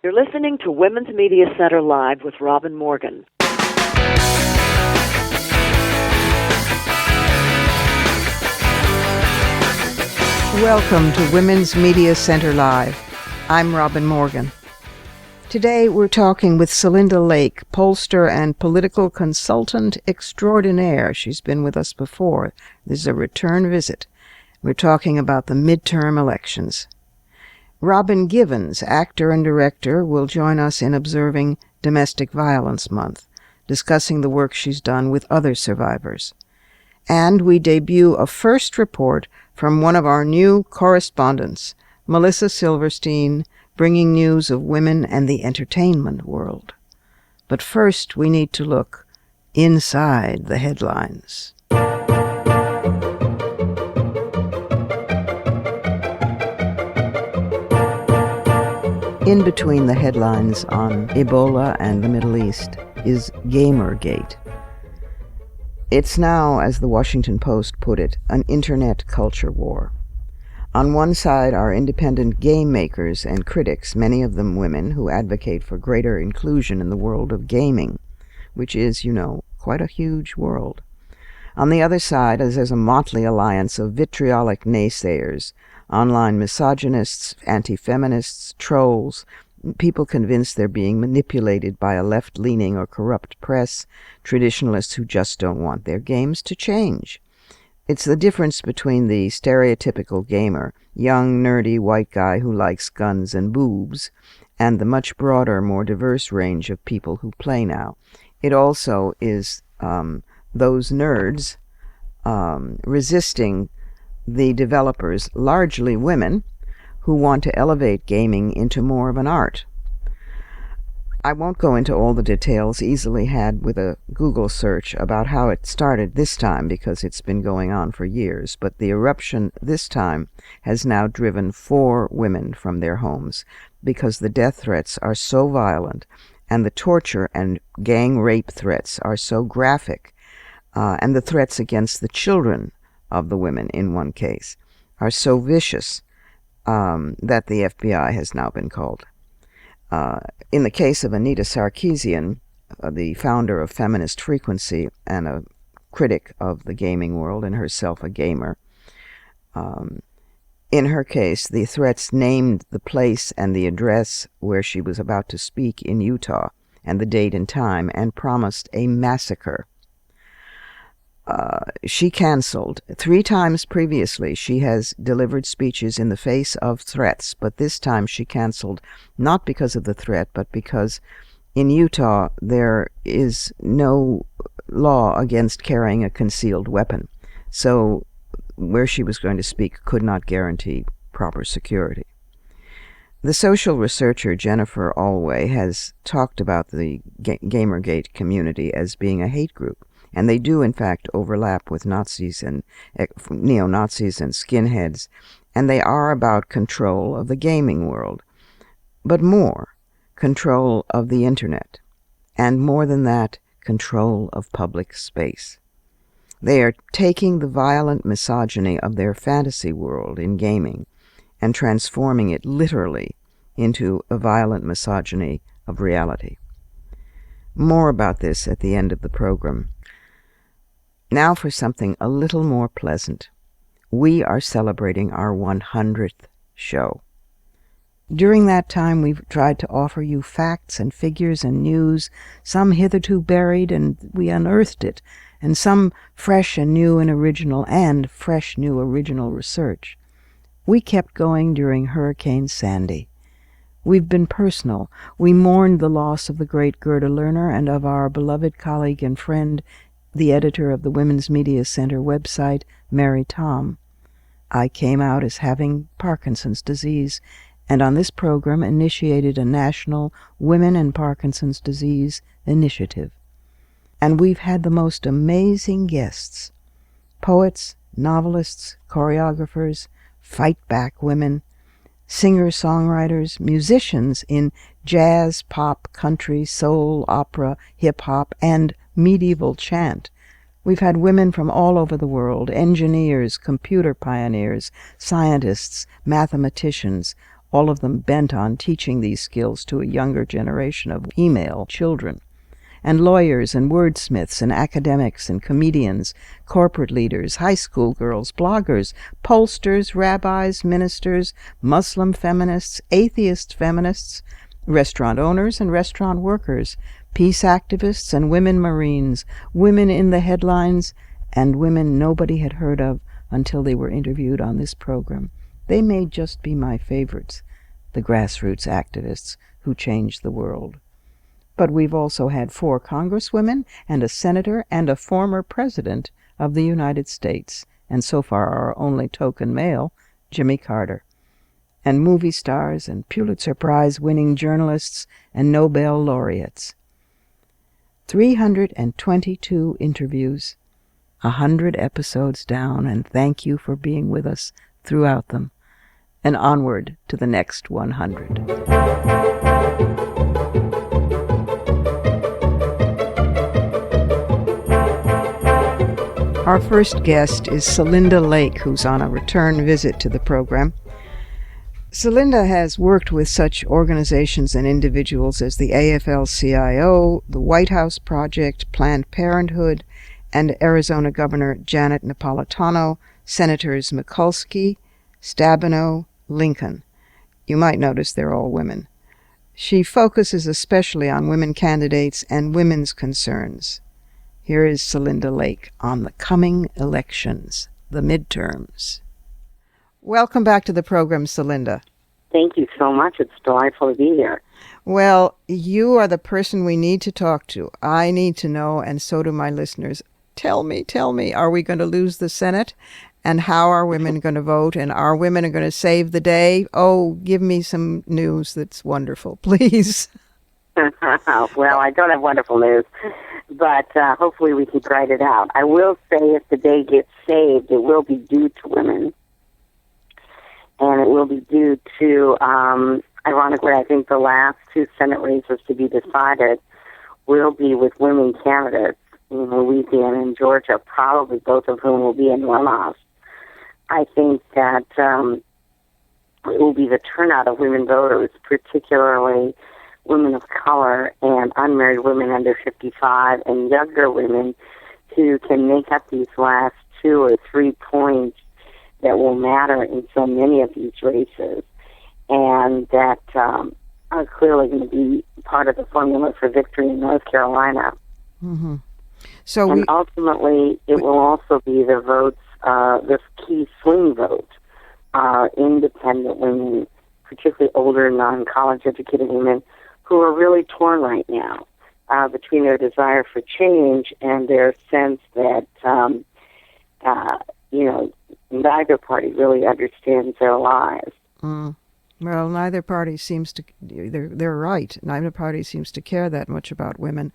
You're listening to Women's Media Center Live with Robin Morgan. Welcome to Women's Media Center Live. I'm Robin Morgan. Today we're talking with Celinda Lake, pollster and political consultant extraordinaire. She's been with us before. This is a return visit. We're talking about the midterm elections. Robin Givens, actor and director, will join us in observing Domestic Violence Month, discussing the work she's done with other survivors. And we debut a first report from one of our new correspondents, Melissa Silverstein, bringing news of women and the entertainment world. But first, we need to look inside the headlines. In between the headlines on Ebola and the Middle East is Gamergate. It's now, as the Washington Post put it, an internet culture war. On one side are independent game makers and critics, many of them women, who advocate for greater inclusion in the world of gaming, which is, quite a huge world. On the other side, as there's a motley alliance of vitriolic naysayers, online misogynists, anti-feminists, trolls, people convinced they're being manipulated by a left-leaning or corrupt press, traditionalists who just don't want their games to change. It's the difference between the stereotypical gamer, young, nerdy, white guy who likes guns and boobs, and the much broader, more diverse range of people who play now. It also is those nerds resisting the developers, largely women, who want to elevate gaming into more of an art. I won't go into all the details easily had with a Google search about how it started this time, because it's been going on for years, but the eruption this time has now driven 4 women from their homes because the death threats are so violent and the torture and gang rape threats are so graphic, and the threats against the children of the women in one case are so vicious that the FBI has now been called. In the case of Anita Sarkeesian, the founder of Feminist Frequency and a critic of the gaming world and herself a gamer, in her case, the threats named the place and the address where she was about to speak in Utah and the date and time, and promised a massacre. She canceled. 3 times previously she has delivered speeches in the face of threats, but this time she canceled not because of the threat, but because in Utah there is no law against carrying a concealed weapon. So where she was going to speak could not guarantee proper security. The social researcher Jennifer Alway has talked about the Gamergate community as being a hate group. And they do, in fact, overlap with Nazis and neo-Nazis and skinheads, and they are about control of the gaming world. But more, control of the internet. And more than that, control of public space. They are taking the violent misogyny of their fantasy world in gaming and transforming it literally into a violent misogyny of reality. More about this at the end of the program. Now for something a little more pleasant. We are celebrating our 100th show. During that time, we've tried to offer you facts and figures and news, some hitherto buried, and we unearthed it, and some fresh and new and original, and fresh new original research. We kept going during Hurricane Sandy. We've been personal. We mourned the loss of the great Gerda Lerner and of our beloved colleague and friend, the editor of the Women's Media Center website, Mary Tom. I came out as having Parkinson's disease, and on this program initiated a national Women and Parkinson's Disease initiative. And we've had the most amazing guests. Poets, novelists, choreographers, fight-back women, singer-songwriters, musicians in jazz, pop, country, soul, opera, hip-hop, and medieval chant. We've had women from all over the world, engineers, computer pioneers, scientists, mathematicians, all of them bent on teaching these skills to a younger generation of female children. And lawyers and wordsmiths and academics and comedians, corporate leaders, high school girls, bloggers, pollsters, rabbis, ministers, Muslim feminists, atheist feminists, restaurant owners and restaurant workers, peace activists and women Marines, women in the headlines, and women nobody had heard of until they were interviewed on this program. They may just be my favorites, the grassroots activists who changed the world. But we've also had 4 congresswomen and a senator and a former president of the United States, and so far our only token male, Jimmy Carter, and movie stars and Pulitzer Prize-winning journalists and Nobel laureates. 322 interviews, 100 episodes down, and thank you for being with us throughout them, and onward to the next 100. Our first guest is Celinda Lake, who's on a return visit to the program. Celinda has worked with such organizations and individuals as the AFL-CIO, the White House Project, Planned Parenthood, and Arizona Governor Janet Napolitano, Senators Mikulski, Stabenow, Lincoln. You might notice they're all women. She focuses especially on women candidates and women's concerns. Here is Celinda Lake on the coming elections, the midterms. Welcome back to the program, Celinda. Thank you so much. It's delightful to be here. Well, you are the person we need to talk to. I need to know, and so do my listeners. Tell me, are we going to lose the Senate? And how are women going to vote? And are women going to save the day? Oh, give me some news that's wonderful, please. Well, I don't have wonderful news, but hopefully we can write it out. I will say if the day gets saved, it will be due to women. And it will be due to, ironically, I think the last 2 Senate races to be decided will be with women candidates in Louisiana and Georgia, probably both of whom will be in runoffs. I think that it will be the turnout of women voters, particularly women of color and unmarried women under 55 and younger women who can make up these last 2 or 3 points that will matter in so many of these races, and that are clearly going to be part of the formula for victory in North Carolina. Mm-hmm. And ultimately, it will also be the votes, this key swing vote, independent women, particularly older, non-college educated women, who are really torn right now between their desire for change and their sense that, neither party really understands their lives. Mm. Well, neither party seems to, they're right, neither party seems to care that much about women.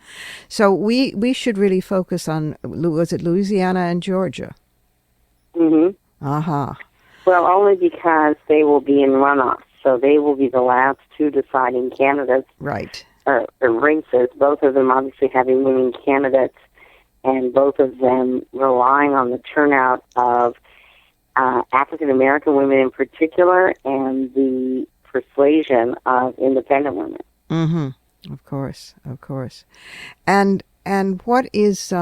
So we should really focus on, was it Louisiana and Georgia? Mm-hmm. Uh-huh. Well, only because they will be in runoffs, so they will be the last 2 deciding candidates. Right. Or races, both of them obviously having women candidates, and both of them relying on the turnout of African-American women in particular, and the persuasion of independent women. Mm-hmm. Of course. And what is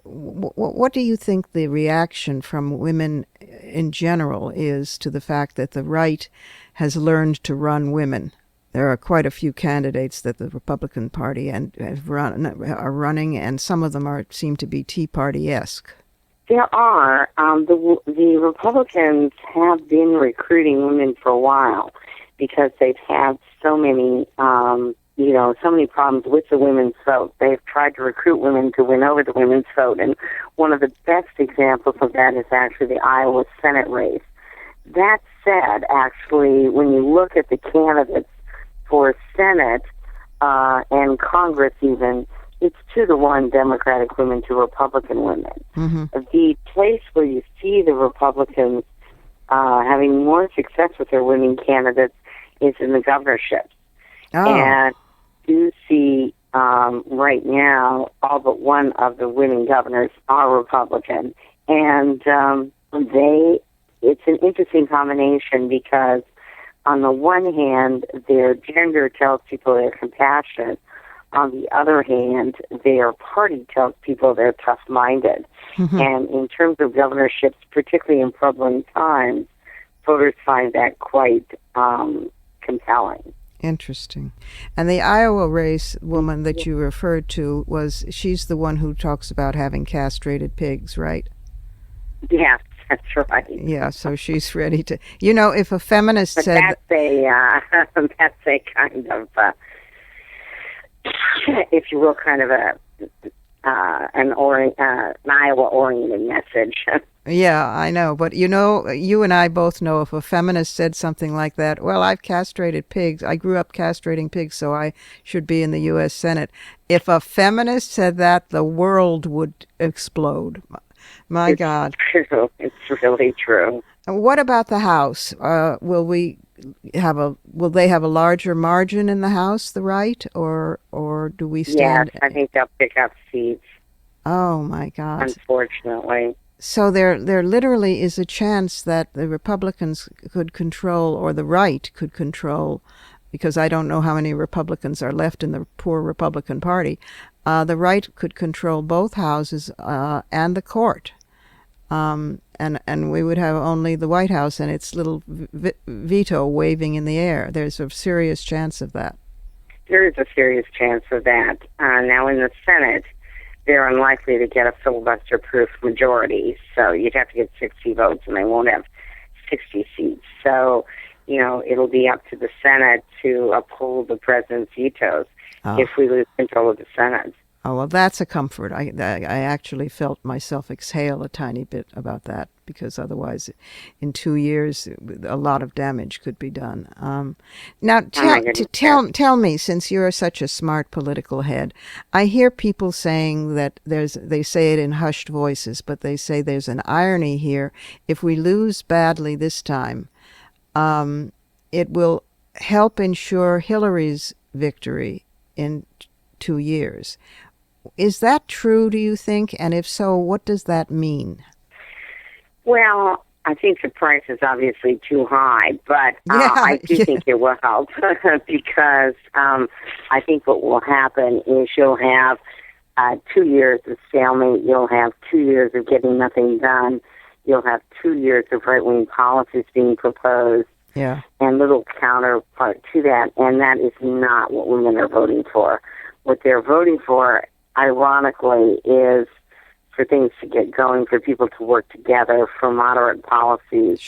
what do you think the reaction from women in general is to the fact that the right has learned to run women? There are quite a few candidates that the Republican Party are running, and some of them seem to be Tea Party-esque. There are. The Republicans have been recruiting women for a while because they've had so many, so many problems with the women's vote. They've tried to recruit women to win over the women's vote, and one of the best examples of that is actually the Iowa Senate race. That said, actually, when you look at the candidates for Senate and Congress even, it's 2-to-1 Democratic women to Republican women. Mm-hmm. The place where you see the Republicans having more success with their women candidates is in the governorships. Oh. And you see right now all but one of the women governors are Republican. And it's an interesting combination because on the one hand, their gender tells people they're compassionate. On the other hand, their party tells people they're tough-minded. Mm-hmm. And in terms of governorships, particularly in troubling times, voters find that quite compelling. Interesting. And the Iowa race woman that you referred to, she's the one who talks about having castrated pigs, right? Yes, that's right. Yeah, so she's ready to, if a feminist said... That's a kind of, if you will, kind of an Iowa-oriented message. Yeah, I know. But, you and I both know if a feminist said something like that, well, I've castrated pigs. I grew up castrating pigs, so I should be in the U.S. Senate. If a feminist said that, the world would explode. My God. True. It's really true. And what about the House? Will they have a larger margin in the House, the right, or do we stand? Yes, I think they'll pick up seats. Oh my God! Unfortunately. So there literally is a chance that the Republicans could control, or the right could control, because I don't know how many Republicans are left in the poor Republican Party. The right could control both houses and the court. And we would have only the White House and its little veto waving in the air. There's a serious chance of that. There is a serious chance of that. Now, in the Senate, they're unlikely to get a filibuster-proof majority, so you'd have to get 60 votes, and they won't have 60 seats. So, it'll be up to the Senate to uphold the president's vetoes if we lose control of the Senate. Oh, well, that's a comfort. I actually felt myself exhale a tiny bit about that, because otherwise, in 2 years, a lot of damage could be done. Now, tell me, since you're such a smart political head, I hear people saying that they say it in hushed voices, but they say there's an irony here. If we lose badly this time, it will help ensure Hillary's victory in 2 years. Is that true, do you think? And if so, what does that mean? Well, I think the price is obviously too high, but I do think it will help because I think what will happen is you'll have 2 years of stalemate. You'll have 2 years of getting nothing done. You'll have 2 years of right-wing policies being proposed. Yeah. And little counterpart to that, and that is not what women are voting for. What they're voting for, ironically, is for things to get going, for people to work together, for moderate policies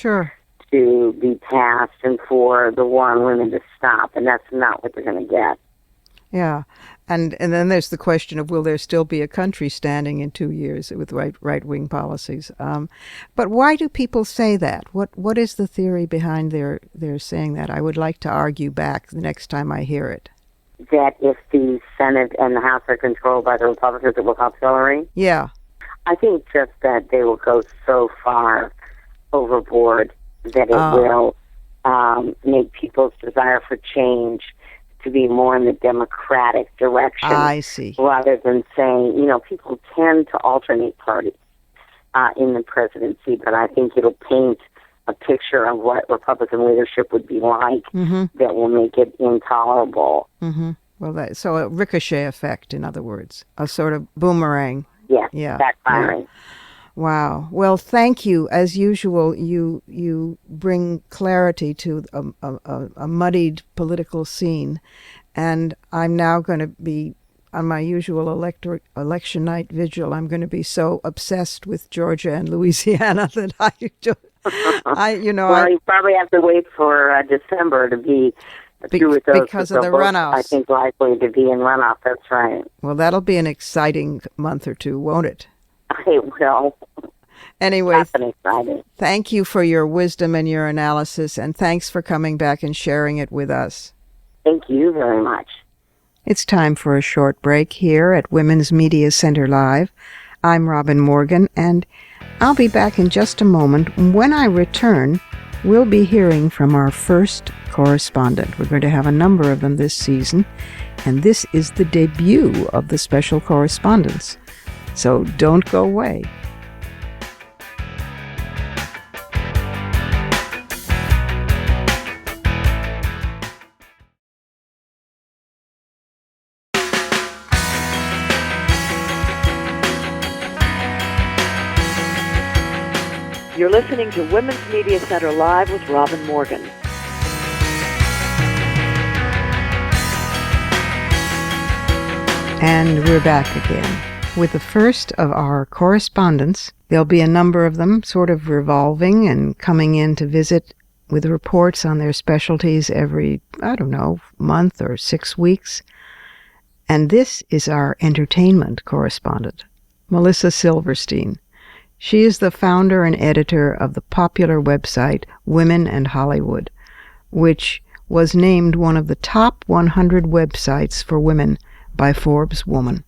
to be passed, and for the war on women to stop. And that's not what they're going to get. Yeah. And then there's the question of, will there still be a country standing in 2 years with right-wing policies? But why do people say that? What is the theory behind their saying that? I would like to argue back the next time I hear it. That if the Senate and the House are controlled by the Republicans, it will help Hillary? Yeah. I think just that they will go so far overboard that it will make people's desire for change to be more in the democratic direction. I see. Rather than saying, people tend to alternate parties in the presidency, but I think it'll paint a picture of what Republican leadership would be like that will make it intolerable. Mm-hmm. Well, so a ricochet effect, in other words, a sort of boomerang. Yes, yeah, backfiring. Yeah. Wow. Well, thank you. As usual, you bring clarity to a muddied political scene, and I'm now going to be on my usual election night vigil. I'm going to be so obsessed with Georgia and Louisiana that you probably have to wait for December to be through with those. Because of the runoffs. I think likely to be in runoff. That's right. Well, that'll be an exciting month or two, won't it? It will. Anyway, exciting. Thank you for your wisdom and your analysis, and thanks for coming back and sharing it with us. Thank you very much. It's time for a short break here at Women's Media Center Live. I'm Robin Morgan, and I'll be back in just a moment. When I return, we'll be hearing from our first correspondent. We're going to have a number of them this season, and this is the debut of the special correspondents. So don't go away. You're listening to Women's Media Center Live with Robin Morgan. And we're back again with the first of our correspondents. There'll be a number of them sort of revolving and coming in to visit with reports on their specialties every, month or 6 weeks. And this is our entertainment correspondent, Melissa Silverstein. She is the founder and editor of the popular website Women and Hollywood, which was named one of the top 100 websites for women by Forbes Woman.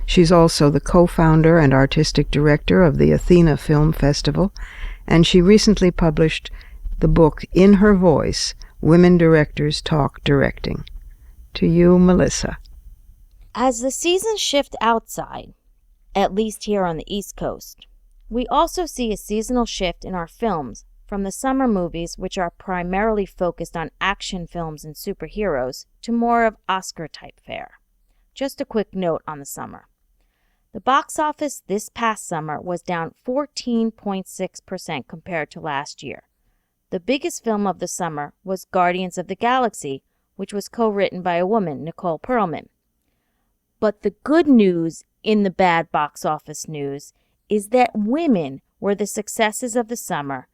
She's also the co-founder and artistic director of the Athena Film Festival, and she recently published the book In Her Voice, Women Directors Talk Directing. To you, Melissa. As the seasons shift outside, at least here on the East Coast, we also see a seasonal shift in our films from the summer movies, which are primarily focused on action films and superheroes, to more of Oscar-type fare. Just a quick note on the summer. The box office this past summer was down 14.6% compared to last year. The biggest film of the summer was Guardians of the Galaxy, which was co-written by a woman, Nicole Perlman. But the good news in the bad box office news is that women were the successes of the summer,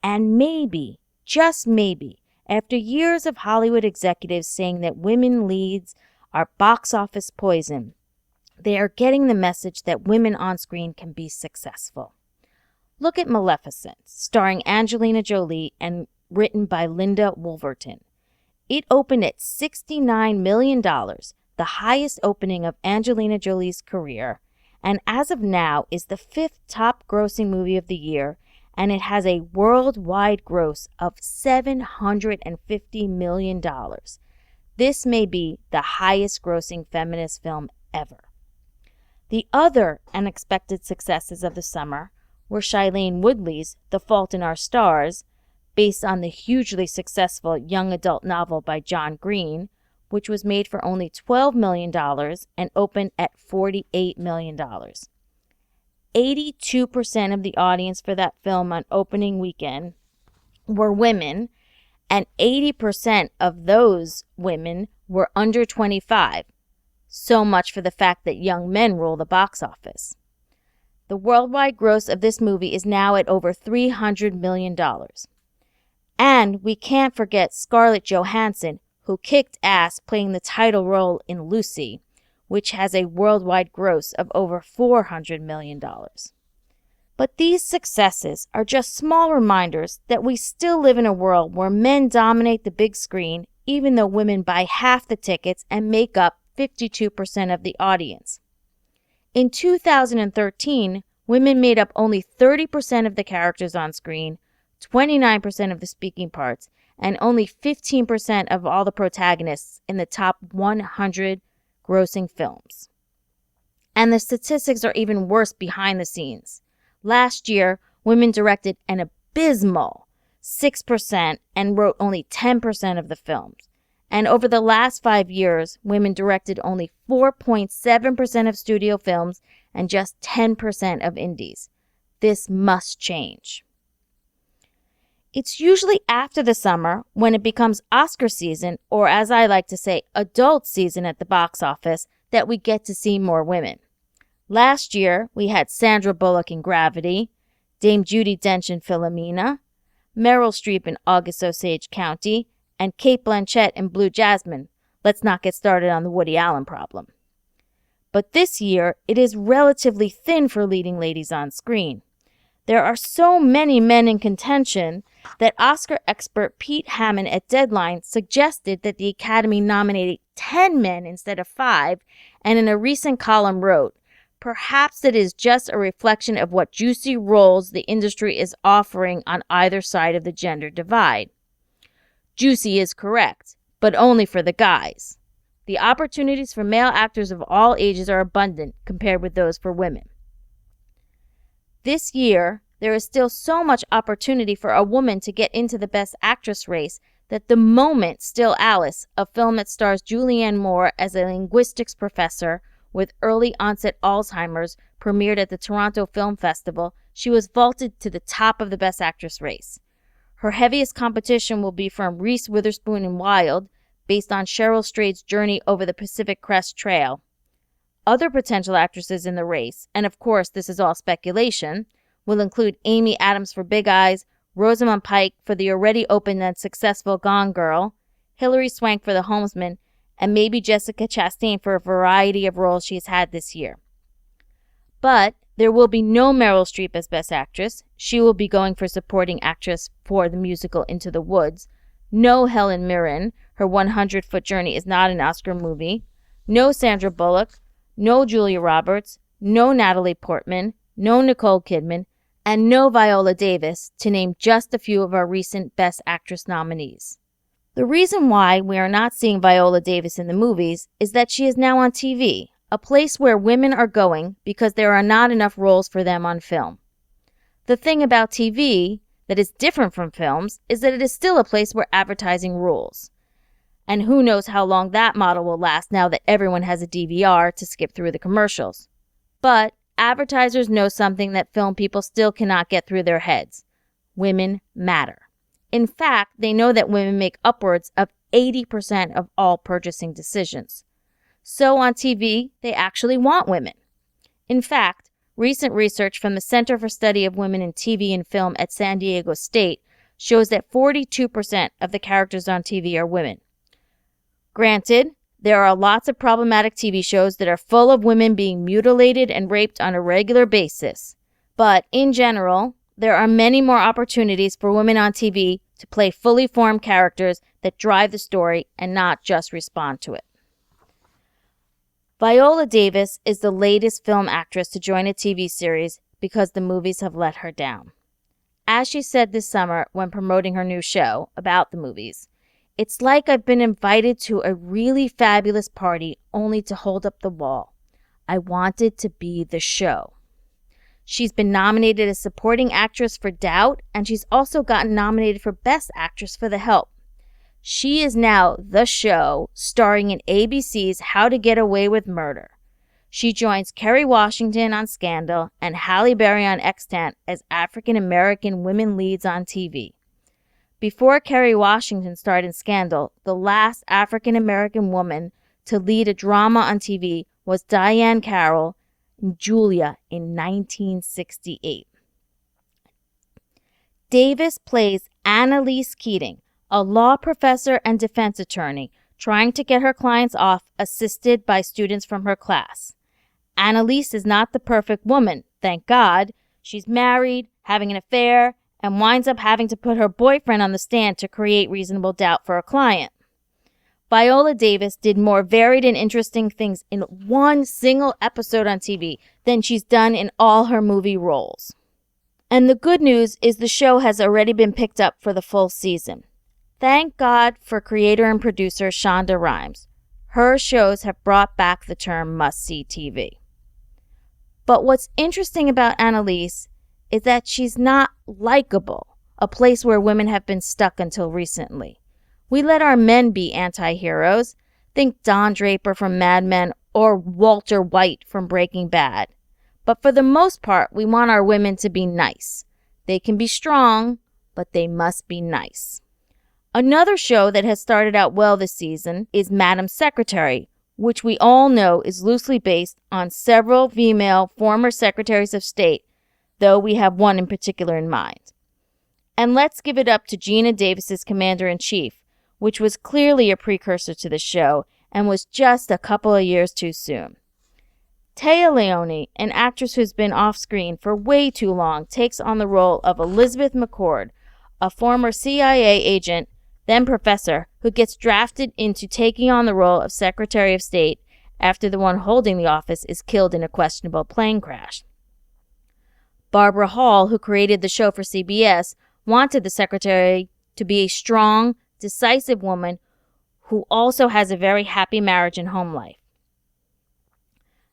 and maybe, just maybe, after years of Hollywood executives saying that women leads are box office poison, they are getting the message that women on screen can be successful. Look at Maleficent, starring Angelina Jolie and written by Linda Wolverton. It opened at $69 million, the highest opening of Angelina Jolie's career, and as of now is the 5th top grossing movie of the year, and it has a worldwide gross of $750 million. This may be the highest grossing feminist film ever. The other unexpected successes of the summer were Shailene Woodley's The Fault in Our Stars, based on the hugely successful young adult novel by John Green, which was made for only $12 million and opened at $48 million. 82% of the audience for that film on opening weekend were women, and 80% of those women were under 25. So much for the fact that young men rule the box office. The worldwide gross of this movie is now at over $300 million. And we can't forget Scarlett Johansson, who kicked ass playing the title role in Lucy, which has a worldwide gross of over $400 million. But these successes are just small reminders that we still live in a world where men dominate the big screen, even though women buy half the tickets and make up 52% of the audience. In 2013, women made up only 30% of the characters on screen, 29% of the speaking parts, and only 15% of all the protagonists in the top 100 grossing films. And the statistics are even worse behind the scenes. Last year, women directed an abysmal 6% and wrote only 10% of the films. And over the last 5 years, women directed only 4.7% of studio films and just 10% of indies. This must change. It's usually after the summer, when it becomes Oscar season, or as I like to say, adult season at the box office, that we get to see more women. Last year, we had Sandra Bullock in Gravity, Dame Judi Dench in Philomena, Meryl Streep in August Osage County, and Cate Blanchett in Blue Jasmine. Let's not get started on the Woody Allen problem. But this year, it is relatively thin for leading ladies on screen. There are so many men in contention that Oscar expert Pete Hammond at Deadline suggested that the Academy nominate 10 men instead of 5, and in a recent column wrote, "Perhaps it is just a reflection of what juicy roles the industry is offering on either side of the gender divide." Juicy is correct, but only for the guys. The opportunities for male actors of all ages are abundant compared with those for women. This year, there is still so much opportunity for a woman to get into the Best Actress race that The Moment, Still Alice, a film that stars Julianne Moore as a linguistics professor with early onset Alzheimer's, premiered at the Toronto Film Festival, she was vaulted to the top of the Best Actress race. Her heaviest competition will be from Reese Witherspoon in Wild, based on Cheryl Strayed's journey over the Pacific Crest Trail. Other potential actresses in the race, and of course this is all speculation, will include Amy Adams for Big Eyes, Rosamund Pike for the already open and successful Gone Girl, Hilary Swank for The Homesman, and maybe Jessica Chastain for a variety of roles she's had this year. But there will be no Meryl Streep as Best Actress. She will be going for Supporting Actress for the musical Into the Woods. No Helen Mirren. Her 100-Foot Journey is not an Oscar movie. No Sandra Bullock. No Julia Roberts. No Natalie Portman. No Nicole Kidman. And no Viola Davis, to name just a few of our recent Best Actress nominees. The reason why we are not seeing Viola Davis in the movies is that she is now on TV, a place where women are going because there are not enough roles for them on film. The thing about TV that is different from films is that it is still a place where advertising rules. And who knows how long that model will last now that everyone has a DVR to skip through the commercials. But advertisers know something that film people still cannot get through their heads. Women matter. In fact, they know that women make upwards of 80% of all purchasing decisions. So on TV, they actually want women. In fact, recent research from the Center for Study of Women in TV and Film at San Diego State shows that 42% of the characters on TV are women. Granted, there are lots of problematic TV shows that are full of women being mutilated and raped on a regular basis. But in general, there are many more opportunities for women on TV to play fully formed characters that drive the story and not just respond to it. Viola Davis is the latest film actress to join a TV series because the movies have let her down. As she said this summer when promoting her new show about the movies, "It's like I've been invited to a really fabulous party only to hold up the wall. I wanted to be the show." She's been nominated as Supporting Actress for Doubt, and she's also gotten nominated for Best Actress for The Help. She is now the show, starring in ABC's How to Get Away with Murder. She joins Kerry Washington on Scandal and Halle Berry on Extant as African-American women leads on TV. Before Kerry Washington starred in Scandal, the last African-American woman to lead a drama on TV was Diane Carroll in Julia in 1968. Davis plays Annalise Keating, a law professor and defense attorney trying to get her clients off, assisted by students from her class. Annalise is not the perfect woman, thank God. She's married, having an affair, and winds up having to put her boyfriend on the stand to create reasonable doubt for a client. Viola Davis did more varied and interesting things in one single episode on TV than she's done in all her movie roles. And the good news is the show has already been picked up for the full season. Thank God for creator and producer Shonda Rhimes. Her shows have brought back the term must-see TV. But what's interesting about Annalise is that she's not likable, a place where women have been stuck until recently. We let our men be anti-heroes. Think Don Draper from Mad Men or Walter White from Breaking Bad. But for the most part, we want our women to be nice. They can be strong, but they must be nice. Another show that has started out well this season is Madam Secretary, which we all know is loosely based on several female former secretaries of state, though we have one in particular in mind. And let's give it up to Gina Davis's Commander-in-Chief, which was clearly a precursor to the show and was just a couple of years too soon. Téa Leoni, an actress who's been off-screen for way too long, takes on the role of Elizabeth McCord, a former CIA agent, then professor, who gets drafted into taking on the role of Secretary of State after the one holding the office is killed in a questionable plane crash. Barbara Hall, who created the show for CBS, wanted the secretary to be a strong, decisive woman who also has a very happy marriage and home life.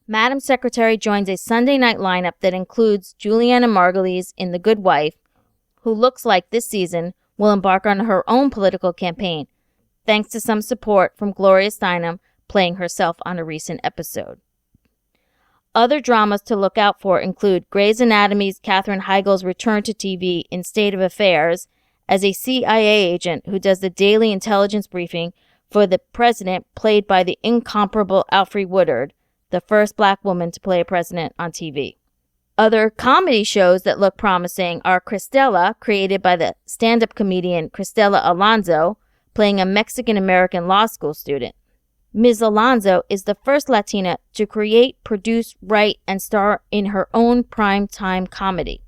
Madam Secretary joins a Sunday night lineup that includes Juliana Margulies in The Good Wife, who looks like this season will embark on her own political campaign, thanks to some support from Gloria Steinem playing herself on a recent episode. Other dramas to look out for include Grey's Anatomy's Katherine Heigl's return to TV in State of Affairs as a CIA agent who does the daily intelligence briefing for the president, played by the incomparable Alfre Woodard, the first black woman to play a president on TV. Other comedy shows that look promising are Cristela, created by the stand-up comedian Cristela Alonzo, playing a Mexican-American law school student. Ms. Alonzo is the first Latina to create, produce, write, and star in her own prime-time comedy.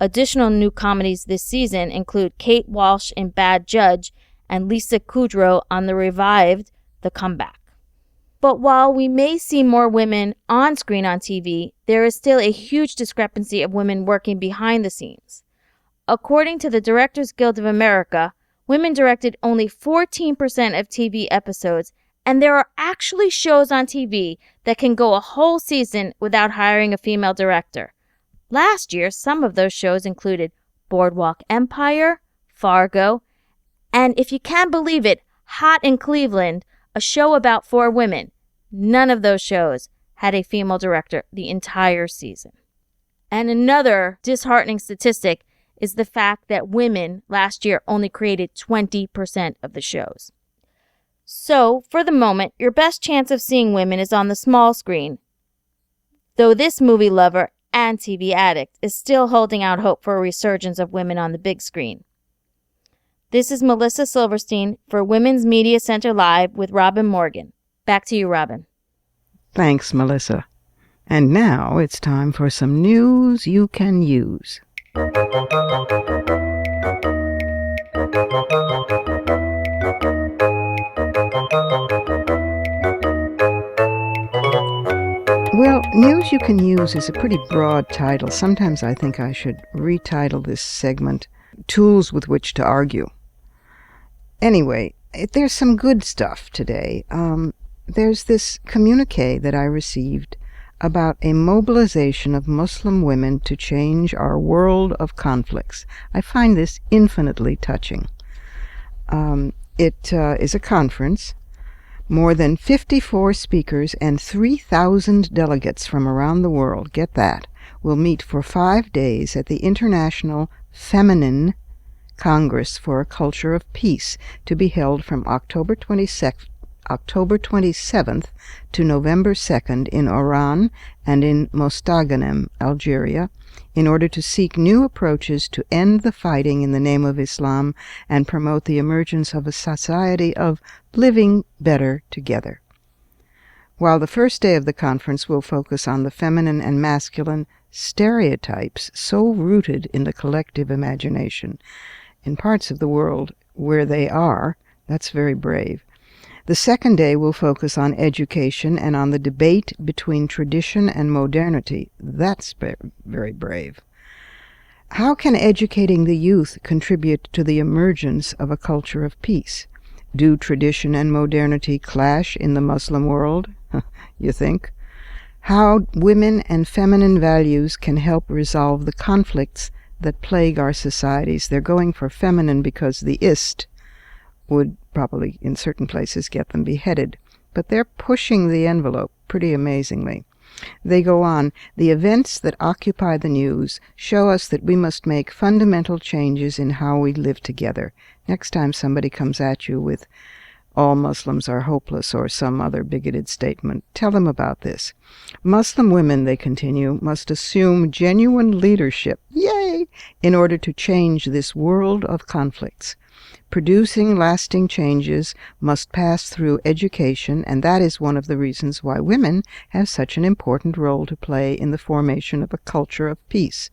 Additional new comedies this season include Kate Walsh in Bad Judge and Lisa Kudrow on the revived The Comeback. But while we may see more women on screen on TV, there is still a huge discrepancy of women working behind the scenes. According to the Directors Guild of America, women directed only 14% of TV episodes, and there are actually shows on TV that can go a whole season without hiring a female director. Last year, some of those shows included Boardwalk Empire, Fargo, and if you can believe it, Hot in Cleveland, a show about 4 women. None of those shows had a female director the entire season. And another disheartening statistic is the fact that women last year only created 20% of the shows. So, for the moment, your best chance of seeing women is on the small screen, though this movie lover and TV addict is still holding out hope for a resurgence of women on the big screen. This is Melissa Silverstein for Women's Media Center Live with Robin Morgan. Back to you, Robin. Thanks, Melissa. And now it's time for some news you can use. Well, News You Can Use is a pretty broad title. Sometimes I think I should retitle this segment, Tools with Which to Argue. Anyway, there's some good stuff today. There's this communique that I received about a mobilization of Muslim women to change our world of conflicts. I find this infinitely touching. It is a conference. More than 54 speakers and 3,000 delegates from around the world, get that, will meet for 5 days at the International Feminine Congress for a Culture of Peace, to be held from October 27th to November 2nd in Oran and in Mostaganem, Algeria, in order to seek new approaches to end the fighting in the name of Islam and promote the emergence of a society of living better together. While the first day of the conference will focus on the feminine and masculine stereotypes so rooted in the collective imagination, in parts of the world where they are, that's very brave. The second day will focus on education and on the debate between tradition and modernity. That's very brave. How can educating the youth contribute to the emergence of a culture of peace? Do tradition and modernity clash in the Muslim world? You think? How women and feminine values can help resolve the conflicts that plague our societies. They're going for feminine because the ist would probably in certain places get them beheaded. But they're pushing the envelope pretty amazingly. They go on, the events that occupy the news show us that we must make fundamental changes in how we live together. Next time somebody comes at you with all Muslims are hopeless or some other bigoted statement, tell them about this. Muslim women, they continue, must assume genuine leadership, yay, in order to change this world of conflicts. Producing lasting changes must pass through education, and that is one of the reasons why women have such an important role to play in the formation of a culture of peace.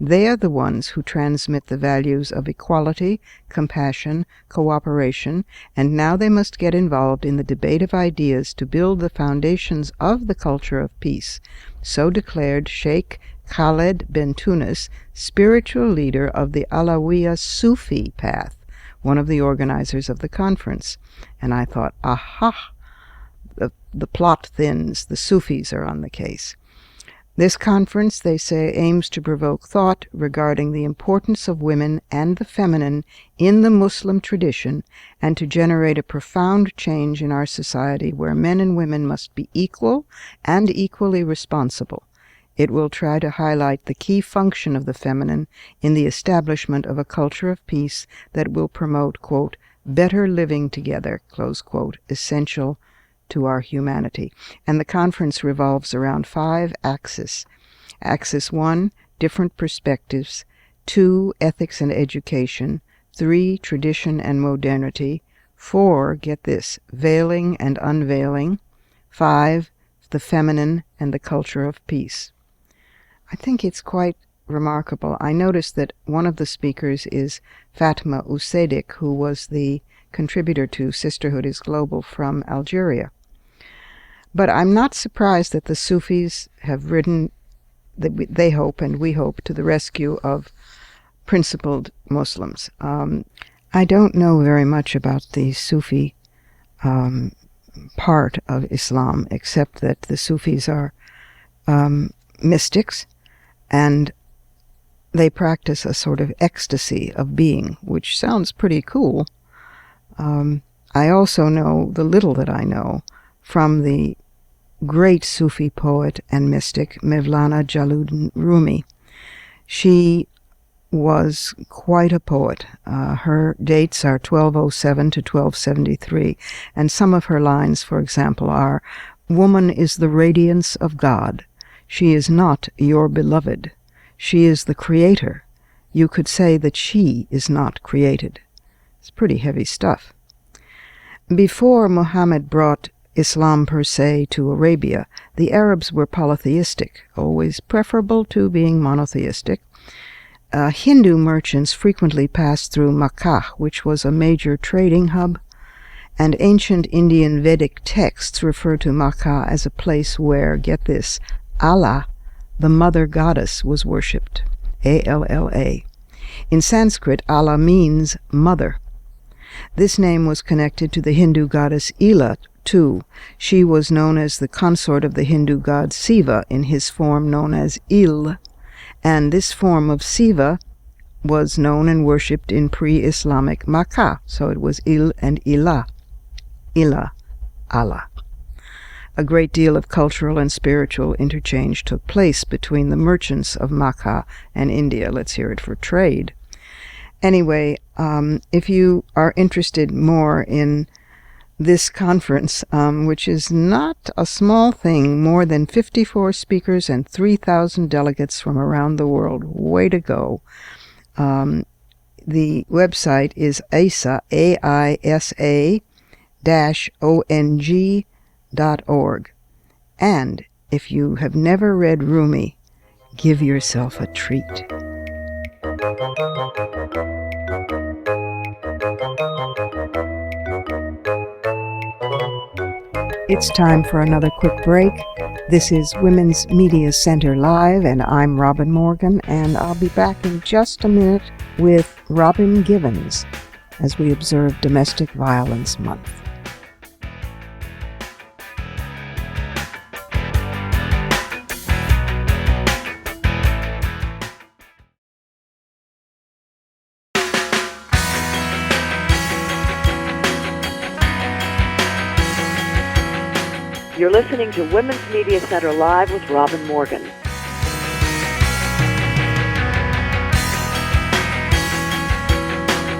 They are the ones who transmit the values of equality, compassion, cooperation, and now they must get involved in the debate of ideas to build the foundations of the culture of peace. So declared Sheikh Khaled bin Tunis, spiritual leader of the Alawiya Sufi path, one of the organizers of the conference. And I thought, aha, the plot thins, the Sufis are on the case. This conference, they say, aims to provoke thought regarding the importance of women and the feminine in the Muslim tradition and to generate a profound change in our society where men and women must be equal and equally responsible. It will try to highlight the key function of the feminine in the establishment of a culture of peace that will promote, quote, better living together, close quote, essential to our humanity. And the conference revolves around 5 axes. Axis 1, different perspectives. 2, ethics and education. 3, tradition and modernity. 4, get this, veiling and unveiling. 5, the feminine and the culture of peace. I think it's quite remarkable. I noticed that one of the speakers is Fatma Usedik, who was the contributor to Sisterhood is Global from Algeria. But I'm not surprised that the Sufis have ridden, they hope and we hope, to the rescue of principled Muslims. I don't know very much about the Sufi part of Islam, except that the Sufis are mystics, and they practice a sort of ecstasy of being, which sounds pretty cool. I also know the little that I know from the great Sufi poet and mystic Mevlana Jalaluddin Rumi. She was quite a poet. Her dates are 1207 to 1273, and some of her lines, for example, are, "Woman is the radiance of God. She is not your beloved. She is the creator. You could say that she is not created." It's pretty heavy stuff. Before Muhammad brought Islam per se to Arabia, the Arabs were polytheistic, always preferable to being monotheistic. Hindu merchants frequently passed through Makkah, which was a major trading hub, and ancient Indian Vedic texts refer to Makkah as a place where, get this, Allah, the mother goddess, was worshipped. A-L-L-A. In Sanskrit, Allah means mother. This name was connected to the Hindu goddess Ila, too. She was known as the consort of the Hindu god Siva in his form known as Il, and this form of Siva was known and worshipped in pre-Islamic Makkah, so it was Il and Ilah. Ilah, Allah. A great deal of cultural and spiritual interchange took place between the merchants of Makkah and India. Let's hear it for trade. Anyway, if you are interested more in this conference, which is not a small thing, more than 54 speakers and 3,000 delegates from around the world. Way to go. The website is AISA, AISA-ONG.org. And if you have never read Rumi, give yourself a treat. It's time for another quick break. This is Women's Media Center Live, and I'm Robin Morgan, and I'll be back in just a minute with Robin Givens as we observe Domestic Violence Month. You're listening to Women's Media Center Live with Robin Morgan.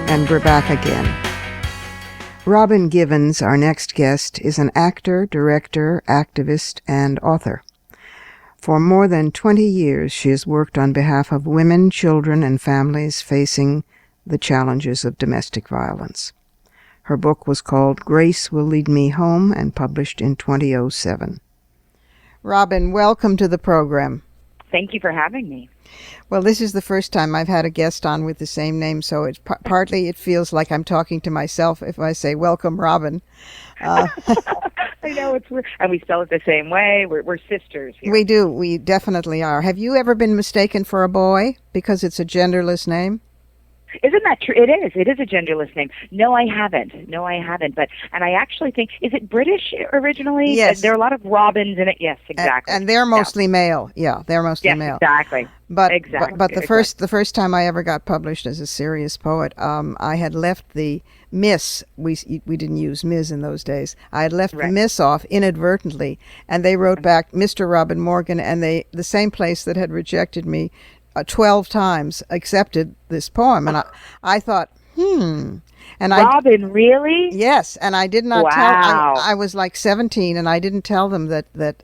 And we're back again. Robin Givens, our next guest, is an actor, director, activist, and author. For more than 20 years, she has worked on behalf of women, children, and families facing the challenges of domestic violence. Her book was called Grace Will Lead Me Home and published in 2007. Robin, welcome to the program. Thank you for having me. Well, this is the first time I've had a guest on with the same name, so it's partly it feels like I'm talking to myself if I say, welcome, Robin. I know, it's weird. And we spell it the same way. We're sisters here. We do. We definitely are. Have you ever been mistaken for a boy because it's a genderless name? Isn't that true? It is. It is a genderless name. No, I haven't. But, and I actually think, is it British originally? Yes. There are a lot of Robins in it. Yes, exactly. And they're mostly male. Yeah, they're mostly male. Exactly. But the first time I ever got published as a serious poet, I had left the Miss. We didn't use Ms. in those days. I had left the Right. Miss off inadvertently, and they wrote back Mr. Robin Morgan, and the same place that had rejected me 12 times accepted this poem, and I thought, and Robin, really? yes, and I did not tell. Wow. I was like 17, and I didn't tell them that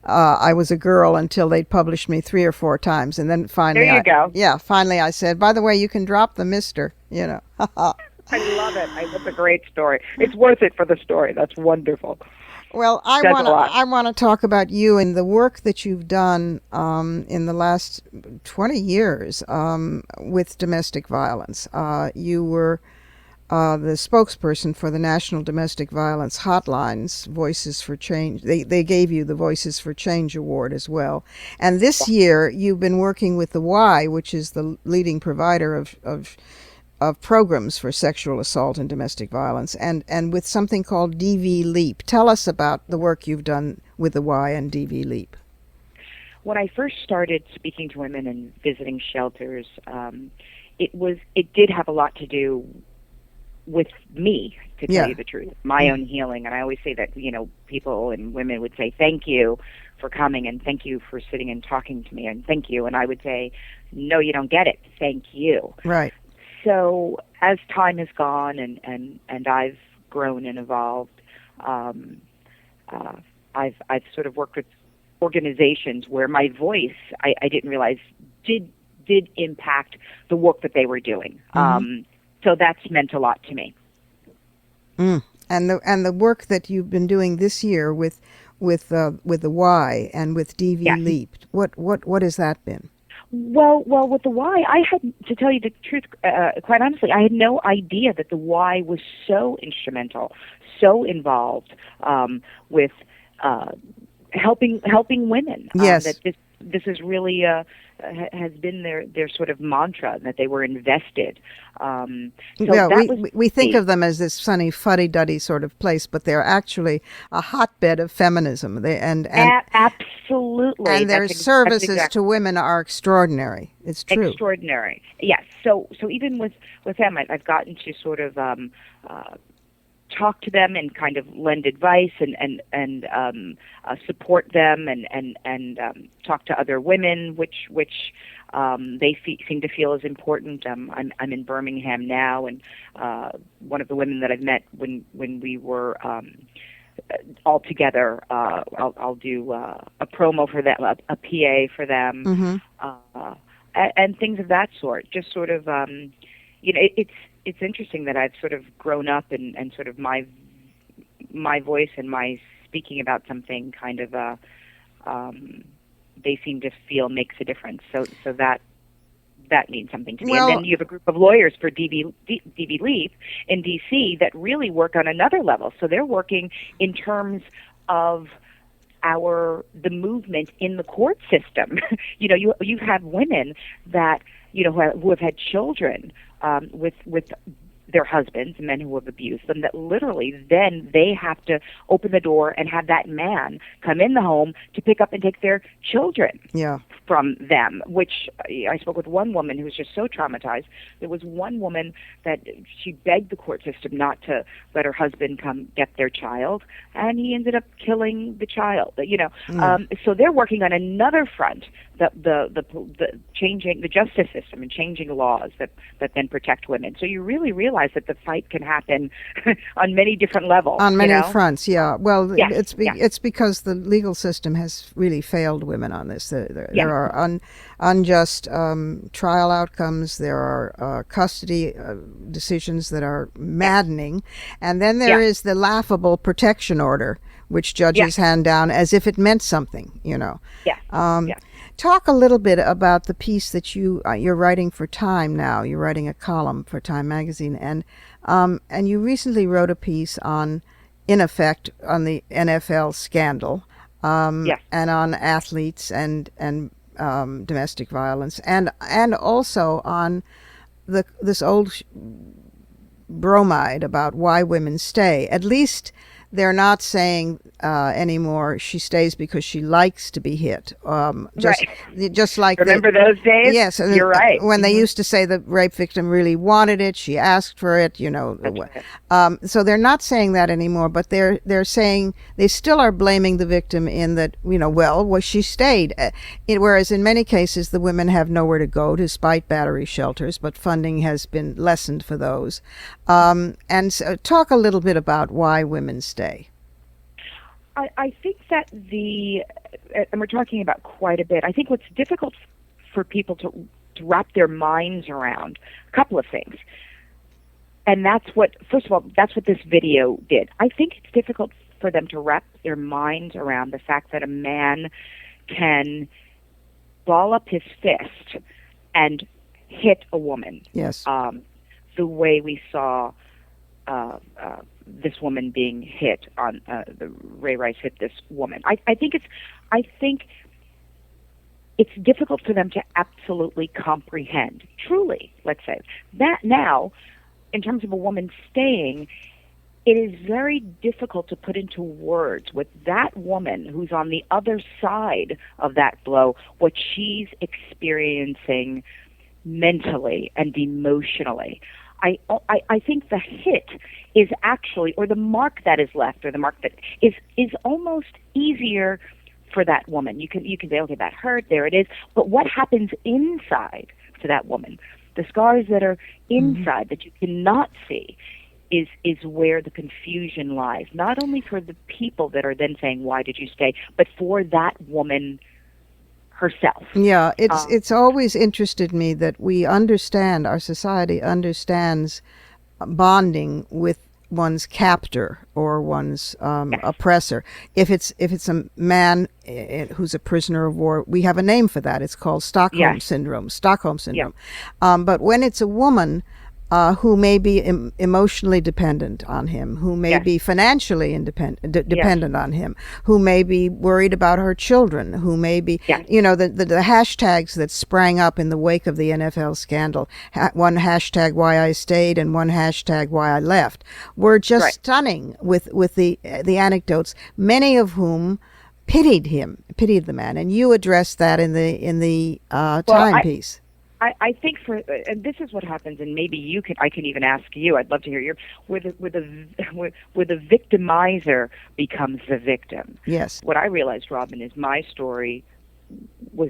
I was a girl until they'd published me 3 or 4 times, and then finally, There you go. Yeah, finally I said, by the way, you can drop the Mister. You know. I love it. That's a great story. It's worth it for the story. That's wonderful. Well, I Says a lot. want to talk about you and the work that you've done in the last 20 years with domestic violence. You were the spokesperson for the National Domestic Violence Hotline's Voices for Change. They gave you the Voices for Change Award as well. And this year, you've been working with the Y, which is the leading provider of programs for sexual assault and domestic violence, and with something called DV Leap. Tell us about the work you've done with the Y and DV Leap. When I first started speaking to women and visiting shelters, it did have a lot to do with me, to tell you the truth, my own healing. And I always say that, people and women would say, thank you for coming, and thank you for sitting and talking to me, and thank you. And I would say, no, you don't get it. Thank you. Right. So as time has gone and I've grown and evolved, I've sort of worked with organizations where my voice, I didn't realize did impact the work that they were doing. So that's meant a lot to me. And the work that you've been doing this year with the Y and with DV Leap, what has that been? Well, with the Y, I had, to tell you the truth, quite honestly, I had no idea that the Y was so instrumental, so involved with helping women. Yes. That this is really has been their sort of mantra, that they were invested. We think of them as this sunny, fuddy-duddy sort of place, but they're actually a hotbed of feminism. Absolutely. And their services to women are extraordinary. It's true. Extraordinary. Yes. So even with them, I've gotten to sort of talk to them and kind of lend advice and support them and talk to other women, which they seem to feel is important. I'm in Birmingham now, and one of the women that I've met when we were all together, I'll do a promo for them, a PA for them, and things of that sort. Just sort of, it's interesting that I've sort of grown up and sort of my voice and my speaking about something kind of they seem to feel makes a difference. So that means something to me. Well, and then you have a group of lawyers for DV Leap in D.C. that really work on another level. So they're working in terms of the movement in the court system. You have women that who have had children with their husbands, men who have abused them, that literally then they have to open the door and have that man come in the home to pick up and take their children from them, which I spoke with one woman who was just so traumatized. There was one woman that she begged the court system not to let her husband come get their child, and he ended up killing the child. So they're working on another front, the changing the justice system and changing laws that then protect women. So you really realize that the fight can happen on many different levels. On many fronts, yeah. Well, Yes, it's because the legal system has really failed women on this. There are unjust trial outcomes. There are custody decisions that are maddening. And then there is the laughable protection order, which judges hand down as if it meant something, Talk a little bit about the piece that you're writing for Time now. You're writing a column for Time magazine, and you recently wrote a piece on, in effect, on the NFL scandal, and on athletes and domestic violence, and also on this old bromide about why women stay. At least they're not saying anymore she stays because she likes to be hit. Just like remember those days? Yes, you're right. When they used to say the rape victim really wanted it, she asked for it. So they're not saying that anymore, but they're saying they still are blaming the victim in that she stayed. Whereas in many cases the women have nowhere to go despite battery shelters, but funding has been lessened for those. And so talk a little bit about why women stay. I think that and we're talking about quite a bit, I think what's difficult for people to wrap their minds around, a couple of things. And first of all, that's what this video did. I think it's difficult for them to wrap their minds around the fact that a man can ball up his fist and hit a woman. Yes. The way we saw this woman being hit on Ray Rice hit this woman. I think it's difficult for them to absolutely comprehend. Truly, let's say that now, in terms of a woman staying, it is very difficult to put into words with that woman who's on the other side of that blow, what she's experiencing mentally and emotionally. I think the hit is actually, or the mark that is left, or the mark that is almost easier for that woman. You can say, okay, that hurt, there it is. But what happens inside to that woman, the scars that are inside that you cannot see, is where the confusion lies. Not only for the people that are then saying, why did you stay, but for that woman herself. Yeah, it's always interested me that our society understands bonding with one's captor or one's oppressor. If it's a man who's a prisoner of war, we have a name for that. It's called Stockholm syndrome. But when it's a woman who may be emotionally dependent on him, who may be financially dependent on him, who may be worried about her children, who may be, the hashtags that sprang up in the wake of the NFL scandal, one hashtag why I stayed and one hashtag why I left, were just stunning with the anecdotes, many of whom pitied the man, and you addressed that in the timepiece. I think and this is what happens, and maybe I can even ask you. I'd love to hear where the victimizer becomes the victim. Yes. What I realized, Robin, is my story was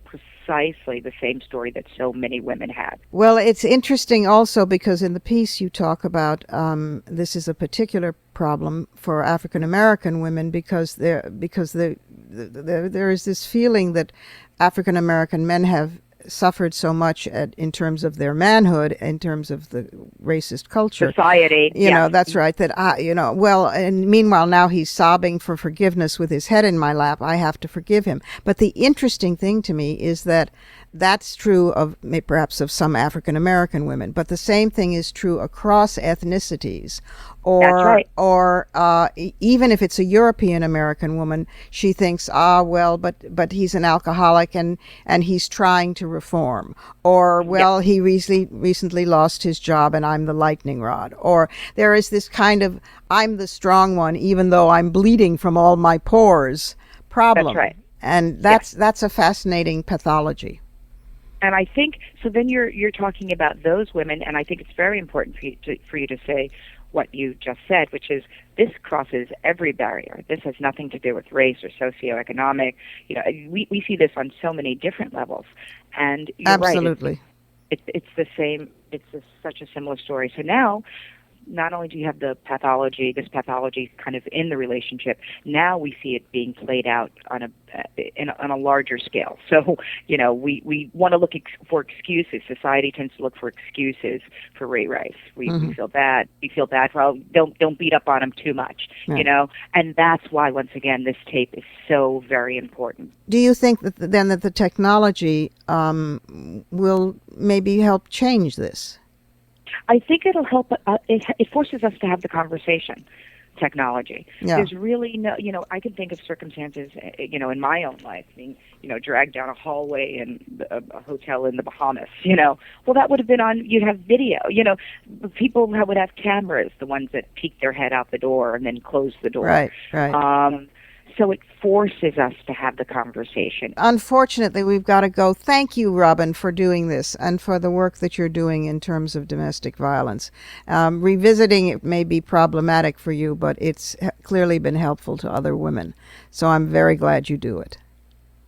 precisely the same story that so many women had. Well, it's interesting also because in the piece you talk about this is a particular problem for African American women because there is this feeling that African American men have suffered so much in terms of their manhood, in terms of the racist culture. Society. That's right. That, and meanwhile now he's sobbing for forgiveness with his head in my lap. I have to forgive him. But the interesting thing to me is that that's true of perhaps of some African American women, but the same thing is true across ethnicities. Or even if it's a European American woman, she thinks, but he's an alcoholic and he's trying to reform. Or, he recently lost his job and I'm the lightning rod. Or there is this kind of, I'm the strong one even though I'm bleeding from all my pores problem. That's right. And that's a fascinating pathology. And I think, so then you're talking about those women, and I think it's very important for you to say what you just said, which is this crosses every barrier. This has nothing to do with race or socioeconomic. We see this on so many different levels. And you're absolutely right. It's the same. It's such a similar story. So now, not only do you have this pathology kind of in the relationship, now we see it being played out on a larger scale. So, we want to look for excuses. Society tends to look for excuses for Ray Rice. We feel bad. We feel bad. Well, don't beat up on him too much, and that's why, once again, this tape is so very important. Do you think that the technology will maybe help change this? I think it'll help. It forces us to have the conversation. technology. Yeah. There's really no, I can think of circumstances, in my own life, being, dragged down a hallway in a hotel in the Bahamas, Well, that would have been you'd have video, people would have cameras, the ones that peek their head out the door and then close the door. Right. So it forces us to have the conversation. Unfortunately, we've got to go. Thank you, Robin, for doing this and for the work that you're doing in terms of domestic violence. Revisiting it may be problematic for you, but it's clearly been helpful to other women. So I'm very glad you do it.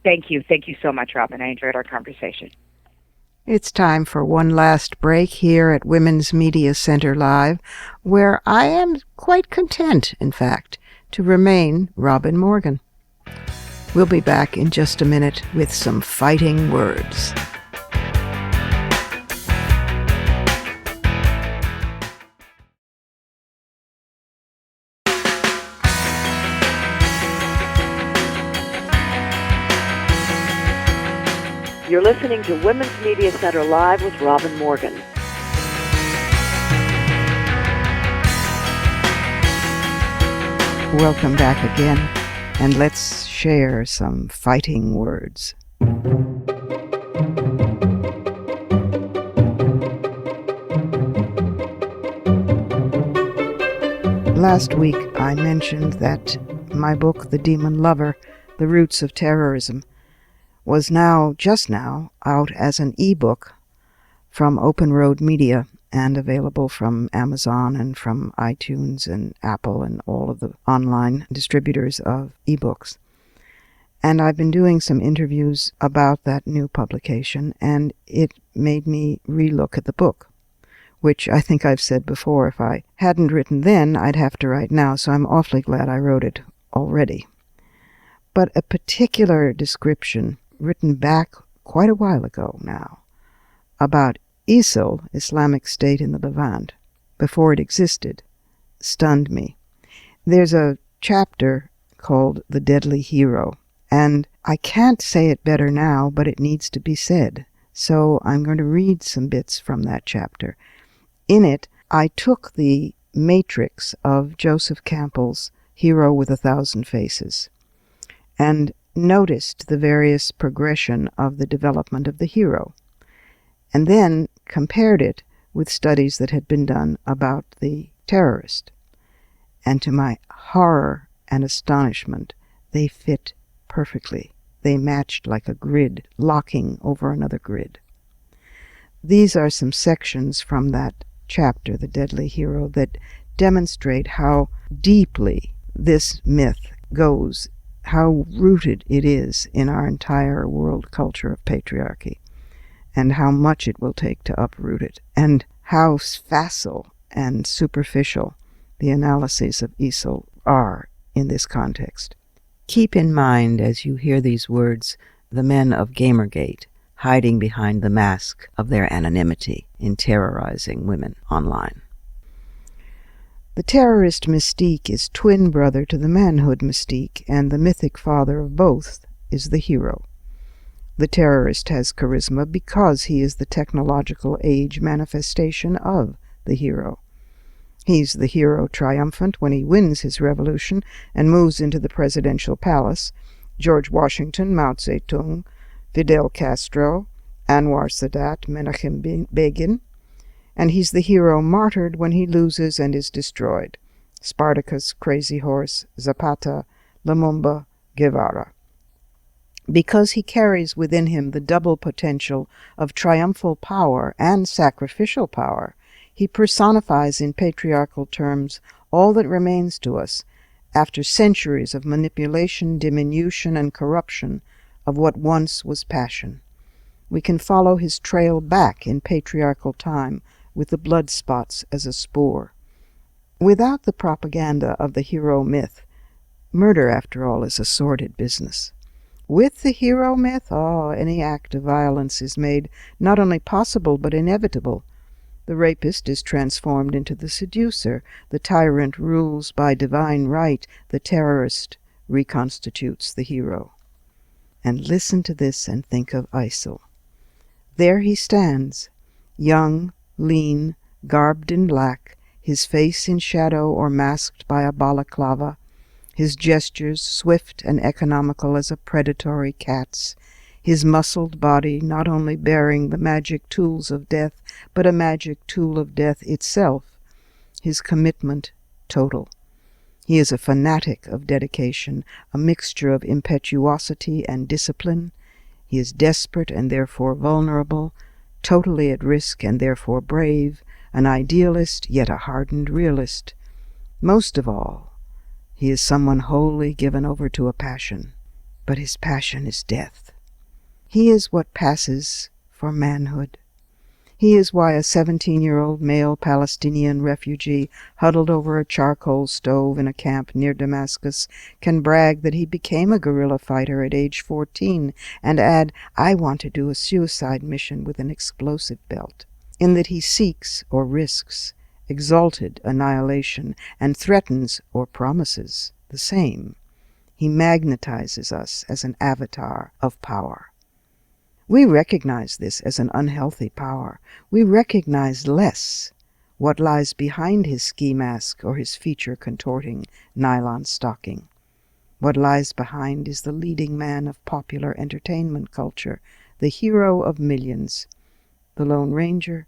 Thank you. Thank you so much, Robin. I enjoyed our conversation. It's time for one last break here at Women's Media Center Live, where I am quite content, in fact, to remain Robin Morgan. We'll be back in just a minute with some fighting words. You're listening to Women's Media Center Live with Robin Morgan. Welcome back again, and let's share some fighting words. Last week I mentioned that my book, The Demon Lover, The Roots of Terrorism, was just now out as an ebook from Open Road Media and available from Amazon and from iTunes and Apple and all of the online distributors of ebooks. And I've been doing some interviews about that new publication, and it made me relook at the book, which I think I've said before, if I hadn't written then, I'd have to write now, so I'm awfully glad I wrote it already. But a particular description written back quite a while ago now about ISIL, Islamic State in the Levant, before it existed, stunned me. There's a chapter called The Deadly Hero, and I can't say it better now, but it needs to be said. So I'm going to read some bits from that chapter. In it, I took the matrix of Joseph Campbell's Hero with a Thousand Faces and noticed the various progression of the development of the hero, and then compared it with studies that had been done about the terrorist. And to my horror and astonishment, they fit perfectly. They matched like a grid, locking over another grid. These are some sections from that chapter, The Deadly Hero, that demonstrate how deeply this myth goes, how rooted it is in our entire world culture of patriarchy, and how much it will take to uproot it, and how facile and superficial the analyses of ISIL are in this context. Keep in mind, as you hear these words, the men of Gamergate hiding behind the mask of their anonymity in terrorizing women online. The terrorist mystique is twin brother to the manhood mystique, and the mythic father of both is the hero. The terrorist has charisma because he is the technological age manifestation of the hero. He's the hero triumphant when he wins his revolution and moves into the presidential palace. George Washington, Mao Zedong, Fidel Castro, Anwar Sadat, Menachem Begin. And he's the hero martyred when he loses and is destroyed. Spartacus, Crazy Horse, Zapata, Lumumba, Guevara. Because he carries within him the double potential of triumphal power and sacrificial power, he personifies in patriarchal terms all that remains to us after centuries of manipulation, diminution, and corruption of what once was passion. We can follow his trail back in patriarchal time with the blood spots as a spoor. Without the propaganda of the hero myth, murder, after all, is a sordid business. With the hero myth, any act of violence is made not only possible but inevitable. The rapist is transformed into the seducer, the tyrant rules by divine right, the terrorist reconstitutes the hero. And listen to this and think of ISIL. There he stands, young, lean, garbed in black, his face in shadow or masked by a balaclava, his gestures swift and economical as a predatory cat's, his muscled body not only bearing the magic tools of death, but a magic tool of death itself, his commitment total. He is a fanatic of dedication, a mixture of impetuosity and discipline. He is desperate and therefore vulnerable, totally at risk and therefore brave, an idealist yet a hardened realist. Most of all, he is someone wholly given over to a passion, but his passion is death. He is what passes for manhood. He is why a 17-year-old male Palestinian refugee huddled over a charcoal stove in a camp near Damascus can brag that he became a guerrilla fighter at age 14 and add, "I want to do a suicide mission with an explosive belt," in that he seeks or risks exalted annihilation and threatens or promises the same. He magnetizes us as an avatar of power. We recognize this as an unhealthy power. We recognize less what lies behind his ski mask or his feature-contorting nylon stocking. What lies behind is the leading man of popular entertainment culture, the hero of millions. The Lone Ranger,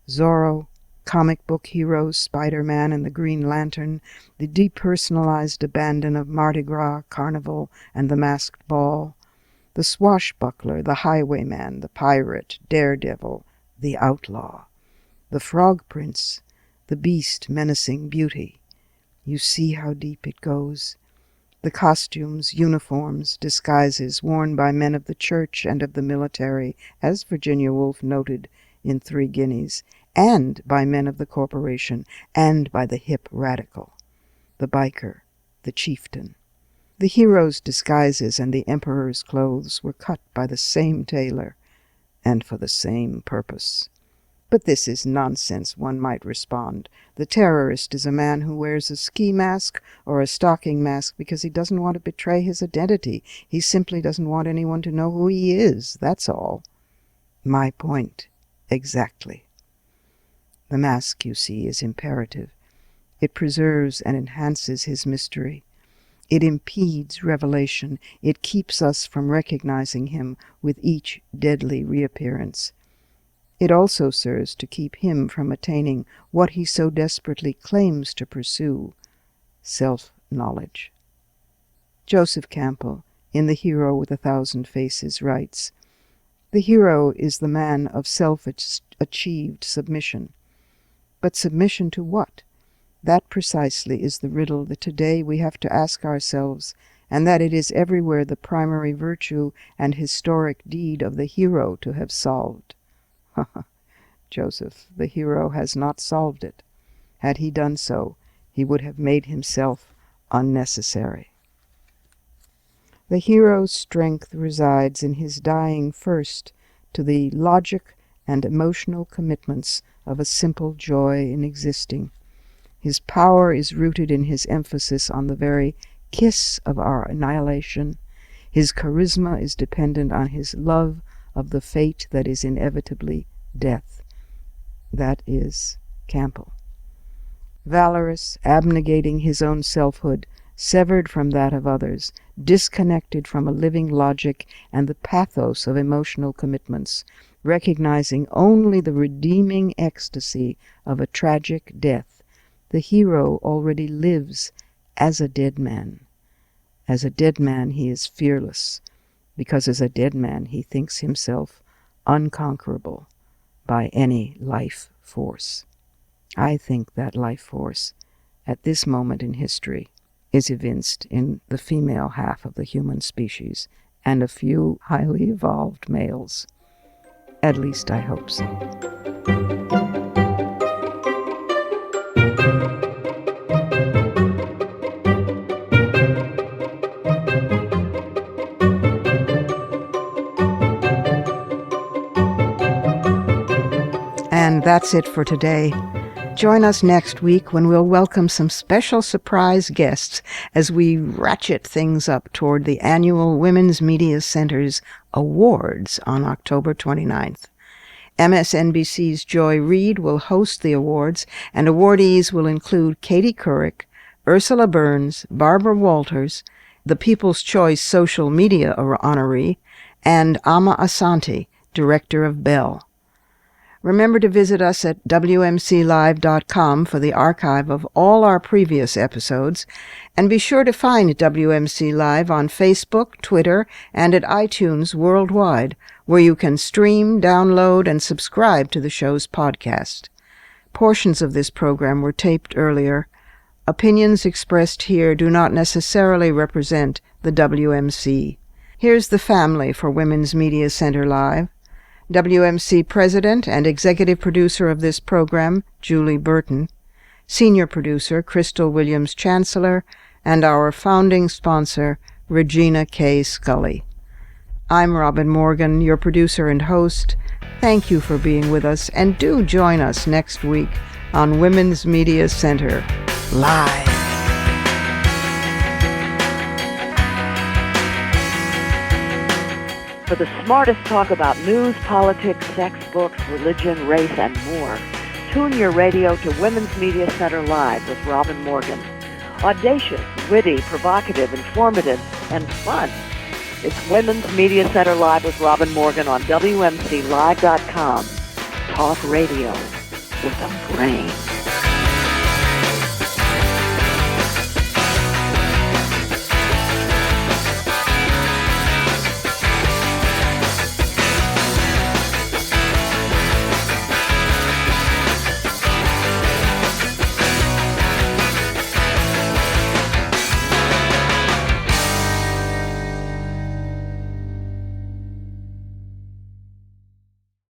Zorro, comic book heroes Spider-Man and the Green Lantern, the depersonalized abandon of Mardi Gras, Carnival, and the Masked Ball, the swashbuckler, the highwayman, the pirate, daredevil, the outlaw, the frog prince, the beast menacing beauty. You see how deep it goes. The costumes, uniforms, disguises worn by men of the church and of the military, as Virginia Woolf noted in 3 Guineas, and by men of the corporation, and by the hip radical, the biker, the chieftain. The hero's disguises and the emperor's clothes were cut by the same tailor, and for the same purpose. But this is nonsense, one might respond. The terrorist is a man who wears a ski mask or a stocking mask because he doesn't want to betray his identity. He simply doesn't want anyone to know who he is, that's all. My point, exactly. The mask, you see, is imperative. It preserves and enhances his mystery. It impedes revelation. It keeps us from recognizing him with each deadly reappearance. It also serves to keep him from attaining what he so desperately claims to pursue, self-knowledge. Joseph Campbell, in The Hero with 1,000 Faces, writes, "The hero is the man of self-achieved submission. But submission to what? That precisely is the riddle that today we have to ask ourselves, and that it is everywhere the primary virtue and historic deed of the hero to have solved." Joseph, the hero, has not solved it. Had he done so, he would have made himself unnecessary. The hero's strength resides in his dying first to the logic and emotional commitments of a simple joy in existing. His power is rooted in his emphasis on the very kiss of our annihilation. His charisma is dependent on his love of the fate that is inevitably death. That is Campbell. Valorous, abnegating his own selfhood, severed from that of others, disconnected from a living logic and the pathos of emotional commitments, recognizing only the redeeming ecstasy of a tragic death, the hero already lives as a dead man. As a dead man he is fearless, because as a dead man he thinks himself unconquerable by any life force. I think that life force, at this moment in history, is evinced in the female half of the human species and a few highly evolved males. At least I hope so. And that's it for today. Join us next week when we'll welcome some special surprise guests as we ratchet things up toward the annual Women's Media Center's Awards on October 29th. MSNBC's Joy Reid will host the awards, and awardees will include Katie Couric, Ursula Burns, Barbara Walters, the People's Choice Social Media honoree, and Amma Asante, director of Bell. Remember to visit us at WMCLive.com for the archive of all our previous episodes, and be sure to find WMC Live on Facebook, Twitter, and at iTunes worldwide, where you can stream, download, and subscribe to the show's podcast. Portions of this program were taped earlier. Opinions expressed here do not necessarily represent the WMC. Here's the family for Women's Media Center Live. WMC President and Executive Producer of this program, Julie Burton, Senior Producer, Crystal Williams-Chancellor, and our founding sponsor, Regina K. Scully. I'm Robin Morgan, your producer and host. Thank you for being with us, and do join us next week on Women's Media Center Live. For the smartest talk about news, politics, sex, books, religion, race, and more, tune your radio to Women's Media Center Live with Robin Morgan. Audacious, witty, provocative, informative, and fun. It's Women's Media Center Live with Robin Morgan on WMCLive.com. Talk radio with a brain.